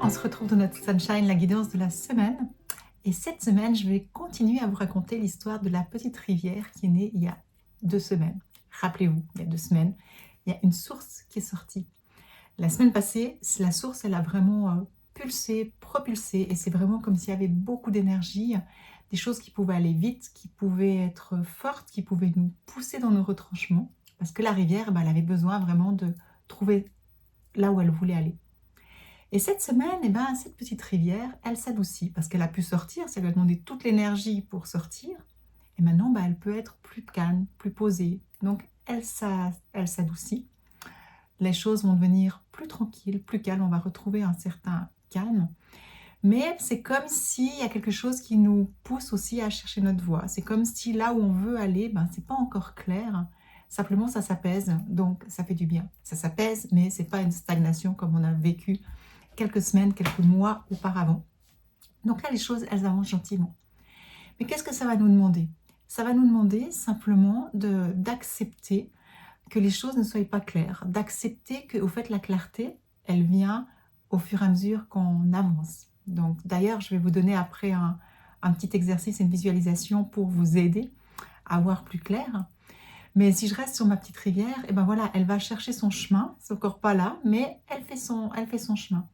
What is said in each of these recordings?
On se retrouve dans notre Sunshine, la guidance de la semaine. Et cette semaine, je vais continuer à vous raconter l'histoire de la petite rivière qui est née il y a 2 semaines. Rappelez-vous, il y a 2 semaines, il y a une source qui est sortie. La semaine passée, la source, elle a vraiment pulsé, propulsé, et c'est vraiment comme s'il y avait beaucoup d'énergie, des choses qui pouvaient aller vite, qui pouvaient être fortes, qui pouvaient nous pousser dans nos retranchements, parce que la rivière, elle avait besoin vraiment de trouver là où elle voulait aller. Et cette semaine, cette petite rivière, elle s'adoucit parce qu'elle a pu sortir, ça lui a demandé toute l'énergie pour sortir. Et maintenant, elle peut être plus calme, plus posée. Donc, elle s'adoucit. Les choses vont devenir plus tranquilles, plus calmes. On va retrouver un certain calme. Mais c'est comme s'il y a quelque chose qui nous pousse aussi à chercher notre voie. C'est comme si là où on veut aller, c'est pas encore clair. Simplement, ça s'apaise. Donc, ça fait du bien. Ça s'apaise, mais c'est pas une stagnation comme on a vécu quelques semaines, quelques mois auparavant. Donc là, les choses, elles avancent gentiment. Mais qu'est-ce que ça va nous demander? Ça va nous demander simplement d'accepter que les choses ne soient pas claires, d'accepter que, au fait, la clarté, elle vient au fur et à mesure qu'on avance. Donc, d'ailleurs, je vais vous donner après un petit exercice, une visualisation pour vous aider à voir plus clair. Mais si je reste sur ma petite rivière, voilà, elle va chercher son chemin. C'est encore pas là, mais elle fait son chemin.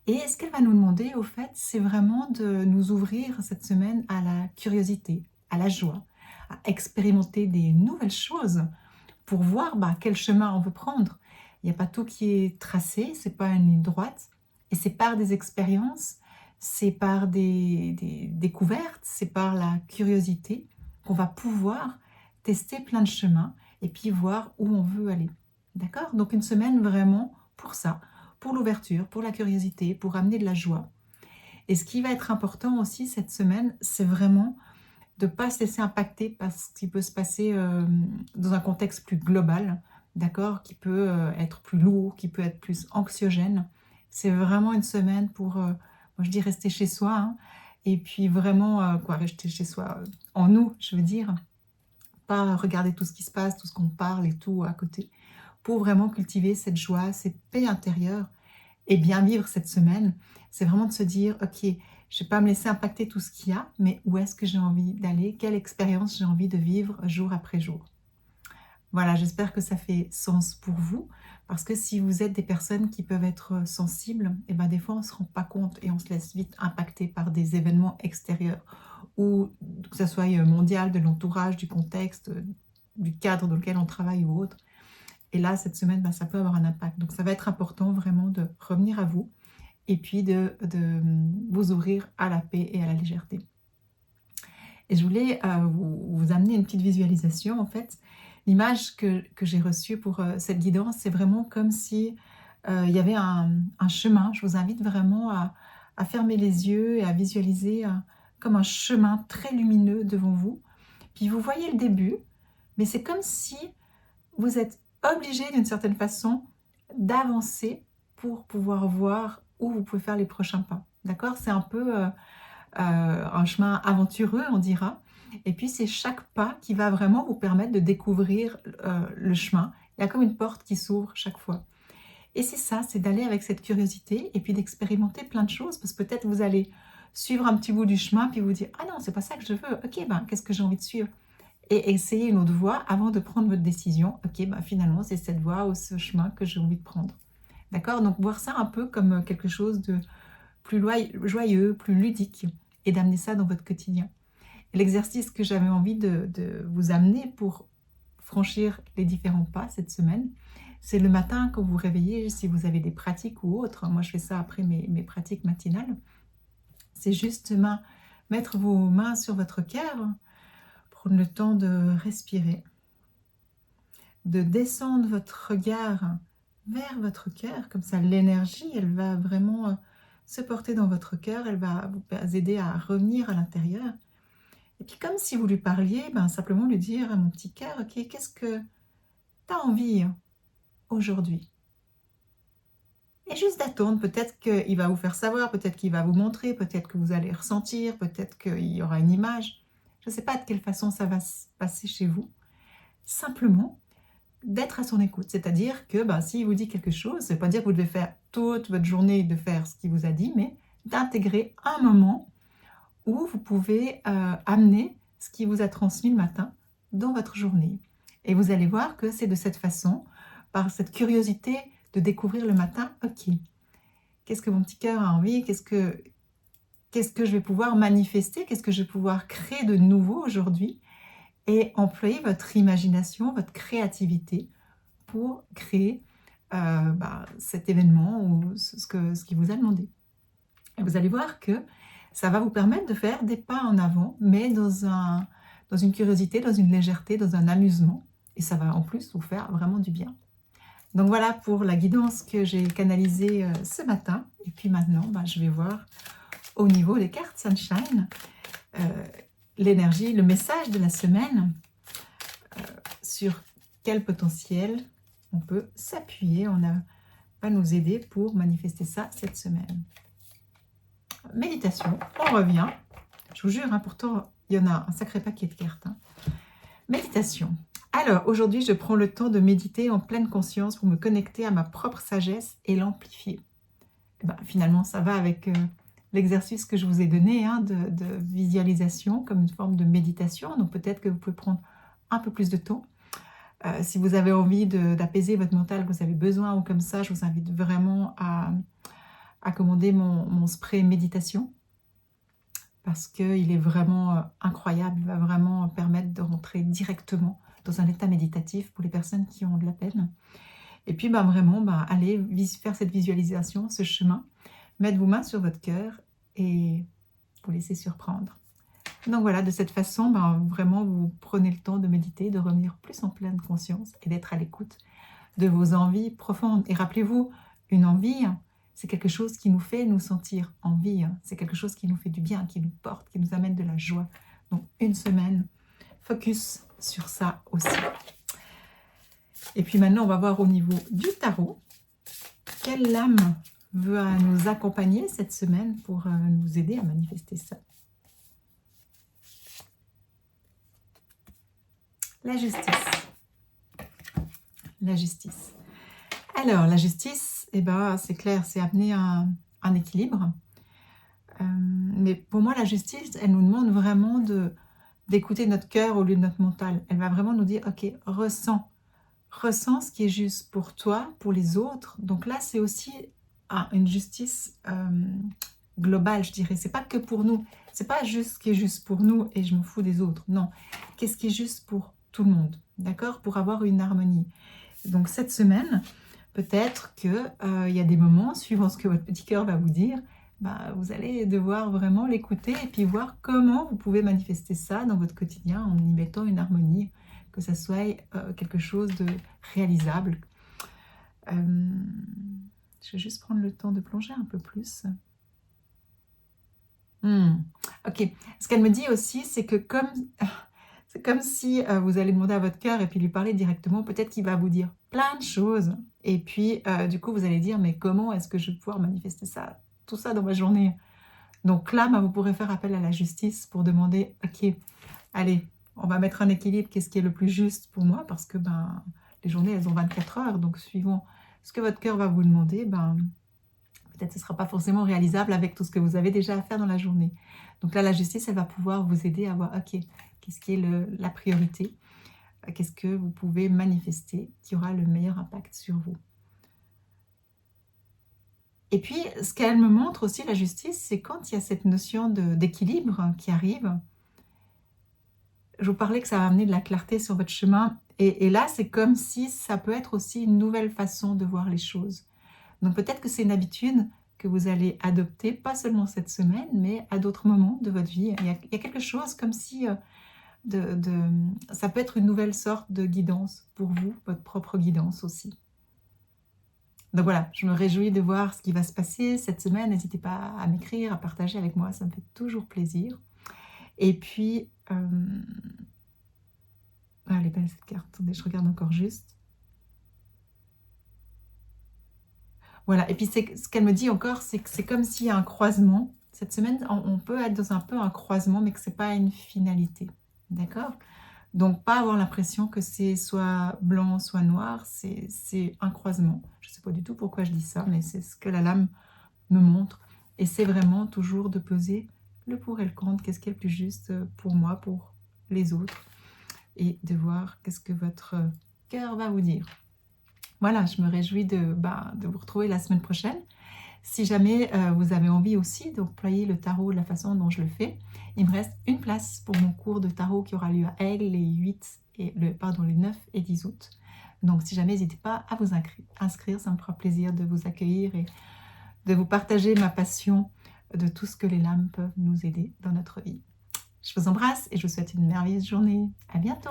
Et ce qu'elle va nous demander, au fait, c'est vraiment de nous ouvrir cette semaine à la curiosité, à la joie, à expérimenter des nouvelles choses pour voir quel chemin on veut prendre. Il n'y a pas tout qui est tracé, c'est pas une ligne droite. Et c'est par des expériences, c'est par des découvertes, c'est par la curiosité qu'on va pouvoir tester plein de chemins et puis voir où on veut aller. D'accord? Donc une semaine vraiment pour ça, pour l'ouverture, pour la curiosité, pour amener de la joie. Et ce qui va être important aussi cette semaine, c'est vraiment de ne pas se laisser impacter par ce qui peut se passer dans un contexte plus global, d'accord, qui peut être plus lourd, qui peut être plus anxiogène. C'est vraiment une semaine pour, moi je dis rester chez soi, hein, et puis vraiment, rester chez soi, en nous, je veux dire, pas regarder tout ce qui se passe, tout ce qu'on parle et tout à côté, pour vraiment cultiver cette joie, cette paix intérieure et bien vivre cette semaine. C'est vraiment de se dire, ok, je ne vais pas me laisser impacter tout ce qu'il y a, mais où est-ce que j'ai envie d'aller, quelle expérience j'ai envie de vivre jour après jour. Voilà, j'espère que ça fait sens pour vous, parce que si vous êtes des personnes qui peuvent être sensibles, des fois on ne se rend pas compte et on se laisse vite impacter par des événements extérieurs, ou que ce soit mondial, de l'entourage, du contexte, du cadre dans lequel on travaille ou autre. Et là, cette semaine, ça peut avoir un impact. Donc ça va être important vraiment de revenir à vous et puis de vous ouvrir à la paix et à la légèreté. Et je voulais vous amener une petite visualisation, en fait. L'image que j'ai reçue pour cette guidance, c'est vraiment comme si il y avait un chemin. Je vous invite vraiment à fermer les yeux et à visualiser comme un chemin très lumineux devant vous. Puis vous voyez le début, mais c'est comme si vous êtes obligé d'une certaine façon d'avancer pour pouvoir voir où vous pouvez faire les prochains pas. D'accord? C'est un peu un chemin aventureux, on dira. Et puis, c'est chaque pas qui va vraiment vous permettre de découvrir le chemin. Il y a comme une porte qui s'ouvre chaque fois. Et c'est ça, c'est d'aller avec cette curiosité et puis d'expérimenter plein de choses. Parce que peut-être vous allez suivre un petit bout du chemin puis vous dire « Ah non, c'est pas ça que je veux. Ok, qu'est-ce que j'ai envie de suivre ?» Et essayer une autre voie avant de prendre votre décision. Ok, finalement, c'est cette voie ou ce chemin que j'ai envie de prendre. D'accord? Donc, voir ça un peu comme quelque chose de plus joyeux, plus ludique, et d'amener ça dans votre quotidien. Et l'exercice que j'avais envie de vous amener pour franchir les différents pas cette semaine, c'est le matin quand vous vous réveillez, si vous avez des pratiques ou autres, moi je fais ça après mes pratiques matinales, c'est justement mettre vos mains sur votre cœur, prendre le temps de respirer, de descendre votre regard vers votre cœur, comme ça l'énergie, elle va vraiment se porter dans votre cœur, elle va vous aider à revenir à l'intérieur. Et puis comme si vous lui parliez, simplement lui dire à mon petit cœur, ok, qu'est-ce que tu as envie aujourd'hui? Et juste d'attendre, peut-être qu'il va vous faire savoir, peut-être qu'il va vous montrer, peut-être que vous allez ressentir, peut-être qu'il y aura une image. Je ne sais pas de quelle façon ça va se passer chez vous. Simplement, d'être à son écoute. C'est-à-dire que s'il vous dit quelque chose, ça ne veut pas dire que vous devez faire toute votre journée de faire ce qu'il vous a dit, mais d'intégrer un moment où vous pouvez amener ce qu'il vous a transmis le matin dans votre journée. Et vous allez voir que c'est de cette façon, par cette curiosité de découvrir le matin, ok, qu'est-ce que mon petit cœur a envie, qu'est-ce que je vais pouvoir manifester, qu'est-ce que je vais pouvoir créer de nouveau aujourd'hui, et employer votre imagination, votre créativité pour créer cet événement ou ce qu'il vous a demandé. Et vous allez voir que ça va vous permettre de faire des pas en avant, mais dans une curiosité, dans une légèreté, dans un amusement. Et ça va en plus vous faire vraiment du bien. Donc voilà pour la guidance que j'ai canalisée ce matin. Et puis maintenant, je vais voir au niveau des cartes Sunshine, l'énergie, le message de la semaine, sur quel potentiel on peut s'appuyer, va nous aider pour manifester ça cette semaine. Méditation, on revient. Je vous jure, pourtant, il y en a un sacré paquet de cartes. Méditation. Alors, aujourd'hui, je prends le temps de méditer en pleine conscience pour me connecter à ma propre sagesse et l'amplifier. Finalement, ça va avec l'exercice que je vous ai donné de visualisation comme une forme de méditation. Donc, peut-être que vous pouvez prendre un peu plus de temps. Si vous avez envie d'apaiser votre mental, que vous avez besoin ou comme ça, je vous invite vraiment à commander mon spray méditation parce qu'il est vraiment incroyable. Il va vraiment permettre de rentrer directement dans un état méditatif pour les personnes qui ont de la peine. Et puis vraiment, allez faire cette visualisation, ce chemin, mettre vos mains sur votre cœur et vous laisser surprendre. Donc voilà, de cette façon, vraiment, vous prenez le temps de méditer, de revenir plus en pleine conscience et d'être à l'écoute de vos envies profondes. Et rappelez-vous, une envie, c'est quelque chose qui nous fait nous sentir en vie. C'est quelque chose qui nous fait du bien, qui nous porte, qui nous amène de la joie. Donc une semaine, focus sur ça aussi. Et puis maintenant, on va voir au niveau du tarot, quelle lame veut nous accompagner cette semaine pour nous aider à manifester ça. La justice. La justice. Alors, la justice, c'est clair, c'est amener un équilibre. Mais pour moi, la justice, elle nous demande vraiment d'écouter notre cœur au lieu de notre mental. Elle va vraiment nous dire, ok, ressens ce qui est juste pour toi, pour les autres. Donc là, c'est aussi une justice globale, je dirais. C'est pas que pour nous. C'est pas juste ce qui est juste pour nous et je m'en fous des autres. Non. Qu'est-ce qui est juste pour tout le monde, d'accord? Pour avoir une harmonie. Donc cette semaine, peut-être qu'il y a des moments, suivant ce que votre petit cœur va vous dire, vous allez devoir vraiment l'écouter et puis voir comment vous pouvez manifester ça dans votre quotidien en y mettant une harmonie, que ça soit quelque chose de réalisable. Je vais juste prendre le temps de plonger un peu plus. Ok, ce qu'elle me dit aussi, c'est que c'est comme si vous allez demander à votre cœur et puis lui parler directement, peut-être qu'il va vous dire plein de choses. Et puis, du coup, vous allez dire, mais comment est-ce que je vais pouvoir manifester ça, tout ça dans ma journée? Donc là, vous pourrez faire appel à la justice pour demander, ok, allez, on va mettre un équilibre, qu'est-ce qui est le plus juste pour moi? Parce que les journées, elles ont 24 heures, donc suivant ce que votre cœur va vous demander, peut-être ce ne sera pas forcément réalisable avec tout ce que vous avez déjà à faire dans la journée. Donc là, la justice, elle va pouvoir vous aider à voir, ok, qu'est-ce qui est la priorité? Qu'est-ce que vous pouvez manifester qui aura le meilleur impact sur vous? Et puis, ce qu'elle me montre aussi, la justice, c'est quand il y a cette notion d'équilibre qui arrive. Je vous parlais que ça va amener de la clarté sur votre chemin. Et là, c'est comme si ça peut être aussi une nouvelle façon de voir les choses. Donc peut-être que c'est une habitude que vous allez adopter, pas seulement cette semaine, mais à d'autres moments de votre vie. Il y a quelque chose comme si ça peut être une nouvelle sorte de guidance pour vous, votre propre guidance aussi. Donc voilà, je me réjouis de voir ce qui va se passer cette semaine. N'hésitez pas à m'écrire, à partager avec moi, ça me fait toujours plaisir. Et puis, elle est belle cette carte, attendez, je regarde encore juste. Voilà, et puis ce qu'elle me dit encore, c'est que c'est comme s'il y a un croisement. Cette semaine, on peut être dans un peu un croisement, mais que ce n'est pas une finalité. D'accord? Donc, pas avoir l'impression que c'est soit blanc, soit noir, c'est un croisement. Je ne sais pas du tout pourquoi je dis ça, mais c'est ce que la lame me montre. Et c'est vraiment toujours de peser le pour et le contre, qu'est-ce qui est le plus juste pour moi, pour les autres, et de voir qu'est-ce que votre cœur va vous dire. Voilà, je me réjouis de vous retrouver la semaine prochaine. Si jamais vous avez envie aussi d'employer le tarot de la façon dont je le fais, il me reste une place pour mon cours de tarot qui aura lieu à Aigle les 9 et 10 août. Donc si jamais, n'hésitez pas à vous inscrire, ça me fera plaisir de vous accueillir et de vous partager ma passion de tout ce que les lames peuvent nous aider dans notre vie. Je vous embrasse et je vous souhaite une merveilleuse journée. À bientôt!